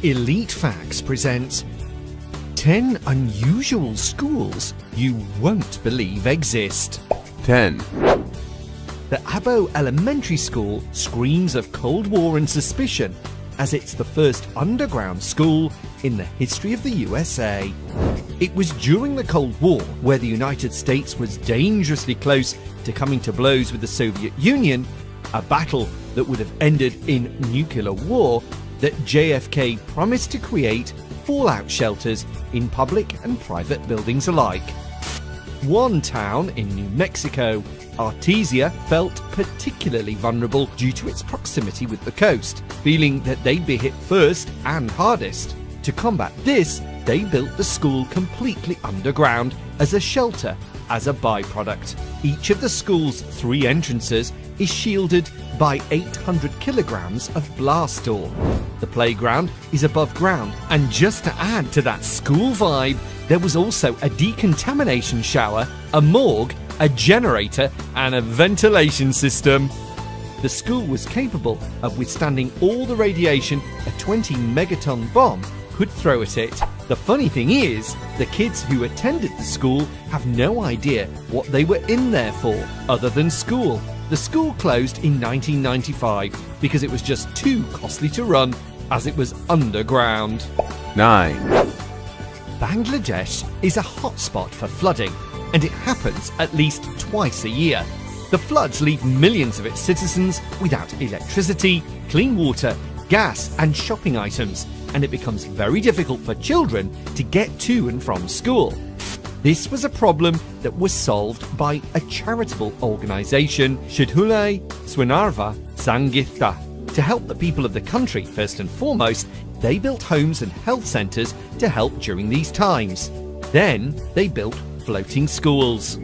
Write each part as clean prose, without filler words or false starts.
Elite Facts presents 10 unusual schools you won't believe exist. 10. The Abo Elementary School screams of Cold War and suspicion, as it's the first underground school in the history of the USA. It was during the Cold War, where the United States was dangerously close to coming to blows with the Soviet Union, a battle that would have ended in nuclear war, that JFK promised to create fallout shelters in public and private buildings alike. One town in New Mexico, Artesia, felt particularly vulnerable due to its proximity with the coast, feeling that they'd be hit first and hardest. To combat this, they built the school completely underground as a shelter as a byproduct. Each of the school's 3 entrances is shielded by 800 kilograms of blast ore. The playground is above ground, and just to add to that school vibe, there was also a decontamination shower, a morgue, a generator, and a ventilation system. The school was capable of withstanding all the radiation a 20 megaton bomb could throw at it. The funny thing is, the kids who attended the school have no idea what they were in there for, other than school. The school closed in 1995 because it was just too costly to run, as it was underground. 9. Bangladesh is a hotspot for flooding, and it happens at least twice a year. The floods leave millions of its citizens without electricity, clean water, gas, and shopping items, and it becomes very difficult for children to get to and from school. This was a problem that was solved by a charitable organisation, Shidhulai Swinarva Sangitha. To help the people of the country, first and foremost, they built homes and health centres to help during these times. Then they built floating schools.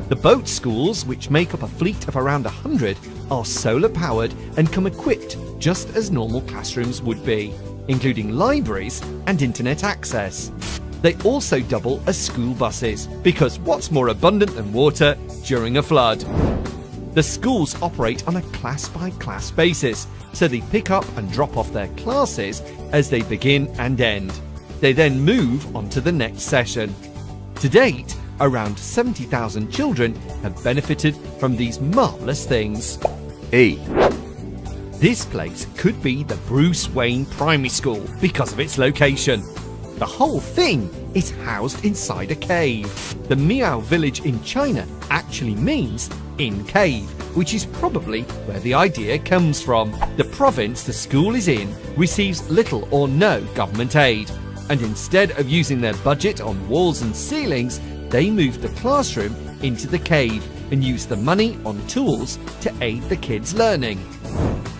The boat schools, which make up a fleet of around 100, are solar powered and come equipped just as normal classrooms would be, including libraries and internet access. They also double as school buses, because what's more abundant than water during a flood? The schools operate on a class-by-class basis, so they pick up and drop off their classes as they begin and end. They then move on to the next session. To date, around 70,000 children have benefited from these marvellous things. 8. This place could be the Bruce Wayne Primary School because of its location. The whole thing is housed inside a cave. The Miao village in China actually means in cave, which is probably where the idea comes from. The province the school is in receives little or no government aid, and instead of using their budget on walls and ceilings, they moved the classroom into the cave and used the money on tools to aid the kids' learning.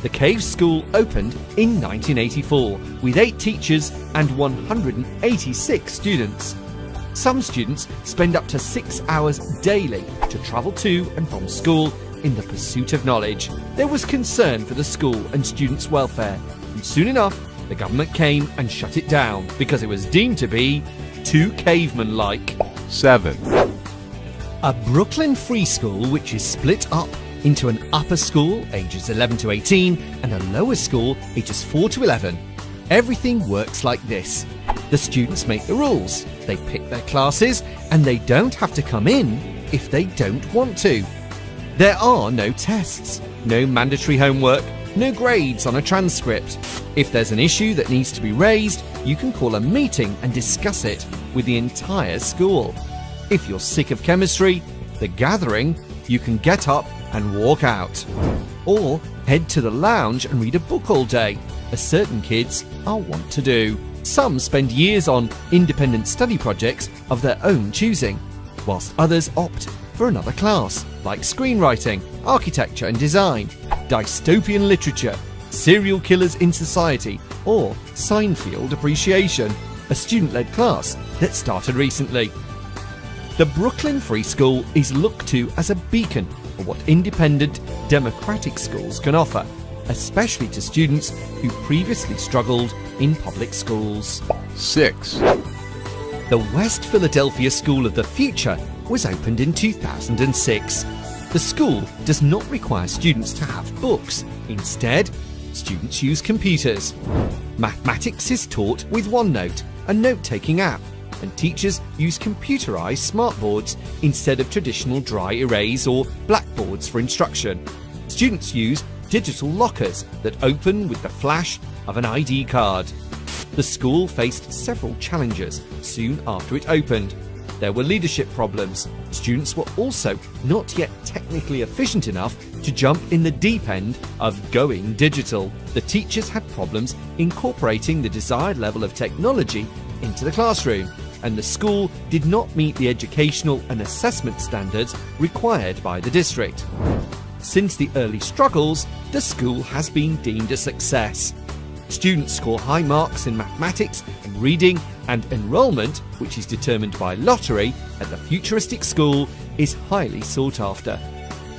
The cave school opened in 1984 with 8 teachers and 186 students. Some students spend up to 6 hours daily to travel to and from school in the pursuit of knowledge. There was concern for the school and students' welfare, and soon enough the government came and shut it down because it was deemed to be too caveman-like. 7. A Brooklyn free school which is split up into an upper school ages 11 to 18 and a lower school ages 4 to 11. Everything works like this. The students make the rules, they pick their classes, and they don't have to come in if they don't want to. There are no tests, no mandatory homework, no grades on a transcript. If there's an issue that needs to be raised, you can call a meeting and discuss it with the entire school. If you're sick of chemistry, the gathering, you can get up and walk out. Or head to the lounge and read a book all day, as certain kids are wont to do. Some spend years on independent study projects of their own choosing, whilst others opt for another class, like screenwriting, architecture and design, dystopian literature, serial killers in society, or Seinfeld appreciation, a student-led class that started recently. The Brooklyn Free School is looked to as a beacon for what independent, democratic schools can offer, especially to students who previously struggled in public schools. 6. The West Philadelphia School of the Future was opened in 2006. The school does not require students to have books. Instead, students use computers. Mathematics is taught with OneNote, a note-taking app, and teachers use computerized smartboards instead of traditional dry erase or blackboards for instruction. Students use digital lockers that open with the flash of an ID card. The school faced several challenges soon after it opened. There were leadership problems. Students were also not yet technically efficient enough to jump in the deep end of going digital. The teachers had problems incorporating the desired level of technology into the classroom, and the school did not meet the educational and assessment standards required by the district. Since the early struggles, the school has been deemed a success. Students score high marks in mathematics and reading, and enrolment, which is determined by lottery, at the futuristic school is highly sought after.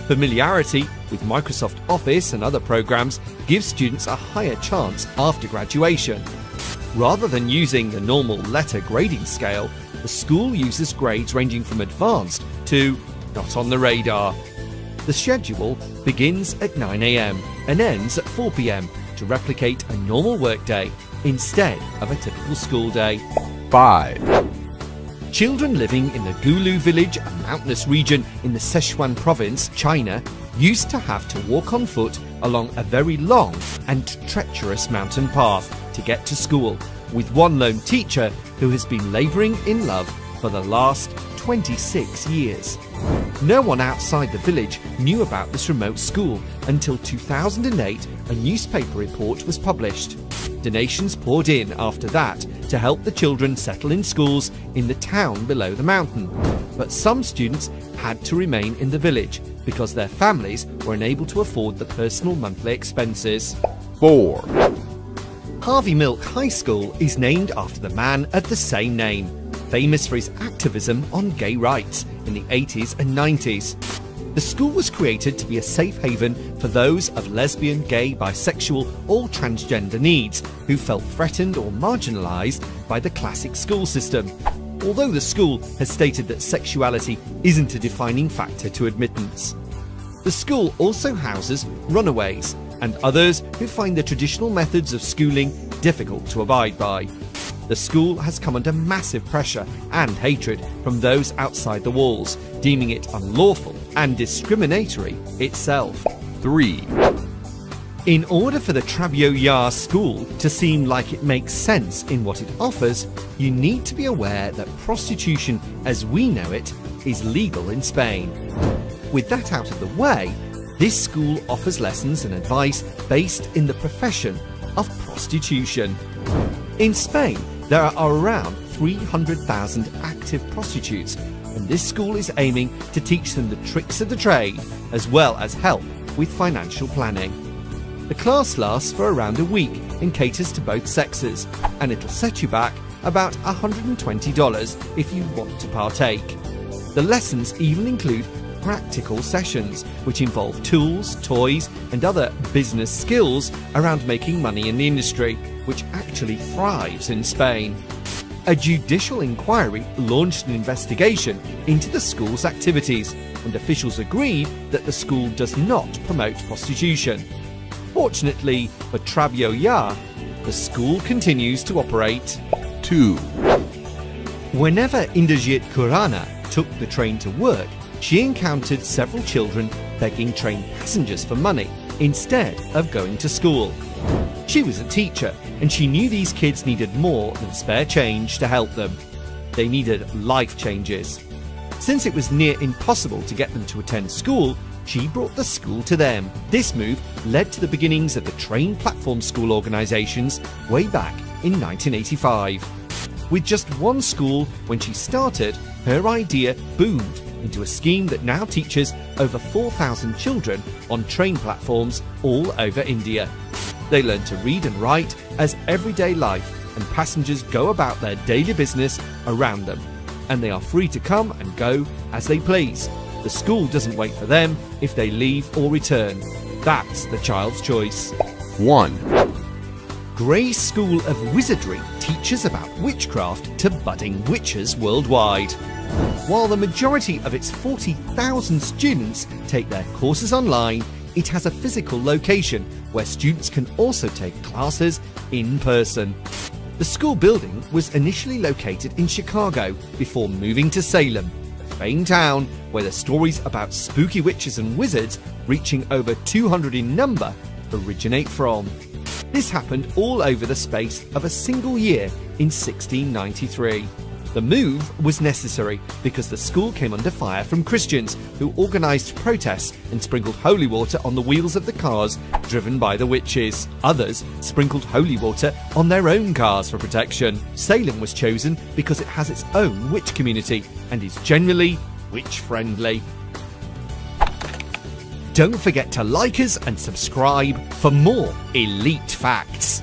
Familiarity with Microsoft Office and other programs gives students a higher chance after graduation. Rather than using the normal letter grading scale, the school uses grades ranging from advanced to not on the radar. The schedule begins at 9 a.m. and ends at 4 p.m. to replicate a normal workday instead of a typical school day. 5, Children living in the Gulu village, a mountainous region in the Sichuan province, China, used to have to walk on foot along a very long and treacherous mountain path to get to school, with one lone teacher who has been labouring in love for the last 26 years. No one outside the village knew about this remote school until 2008 a newspaper report was published. Donations poured in after that to help the children settle in schools in the town below the mountain. But some students had to remain in the village because their families were unable to afford the personal monthly expenses. 4, Harvey Milk High School is named after the man of the same name, famous for his activism on gay rights in the 80s and 90s. The school was created to be a safe haven for those of lesbian, gay, bisexual, or transgender needs who felt threatened or marginalised by the classic school system. Although the school has stated that sexuality isn't a defining factor to admittance. The school also houses runaways and others who find the traditional methods of schooling difficult to abide by. The school has come under massive pressure and hatred from those outside the walls, deeming it unlawful and discriminatory itself. 3, In order for the Trabuya School to seem like it makes sense in what it offers, you need to be aware that prostitution as we know it is legal in Spain. With that out of the way, this school offers lessons and advice based in the profession of prostitution. In Spain, there are around 300,000 active prostitutes, and this school is aiming to teach them the tricks of the trade as well as help with financial planning. The class lasts for around a week and caters to both sexes, and it'll set you back about $120 if you want to partake. The lessons even include practical sessions, which involve tools, toys, and other business skills around making money in the industry, which actually thrives in Spain. A judicial inquiry launched an investigation into the school's activities, and officials agreed that the school does not promote prostitution. Fortunately for Trabuya, the school continues to operate. 2, Whenever Indrajit Khurana took the train to work, she encountered several children begging train passengers for money instead of going to school. She was a teacher, and she knew these kids needed more than spare change to help them. They needed life changes. Since it was near impossible to get them to attend school, she brought the school to them. This move led to the beginnings of the train platform school organisations way back in 1985. With just one school when she started, her idea boomed into a scheme that now teaches over 4,000 children on train platforms all over India. They learn to read and write as everyday life, and passengers go about their daily business around them, and they are free to come and go as they please. The school doesn't wait for them if they leave or return. That's the child's choice. 1, Gray's School of Wizardry teaches about witchcraft to budding witches worldwide. While the majority of its 40,000 students take their courses online, it has a physical location where students can also take classes in person. The school building was initially located in Chicago before moving to Salem, the famed town where the stories about spooky witches and wizards reaching over 200 in number originate from. This happened all over the space of a single year in 1693. The move was necessary because the school came under fire from Christians who organised protests and sprinkled holy water on the wheels of the cars driven by the witches. Others sprinkled holy water on their own cars for protection. Salem was chosen because it has its own witch community and is generally witch-friendly. Don't forget to like us and subscribe for more elite facts.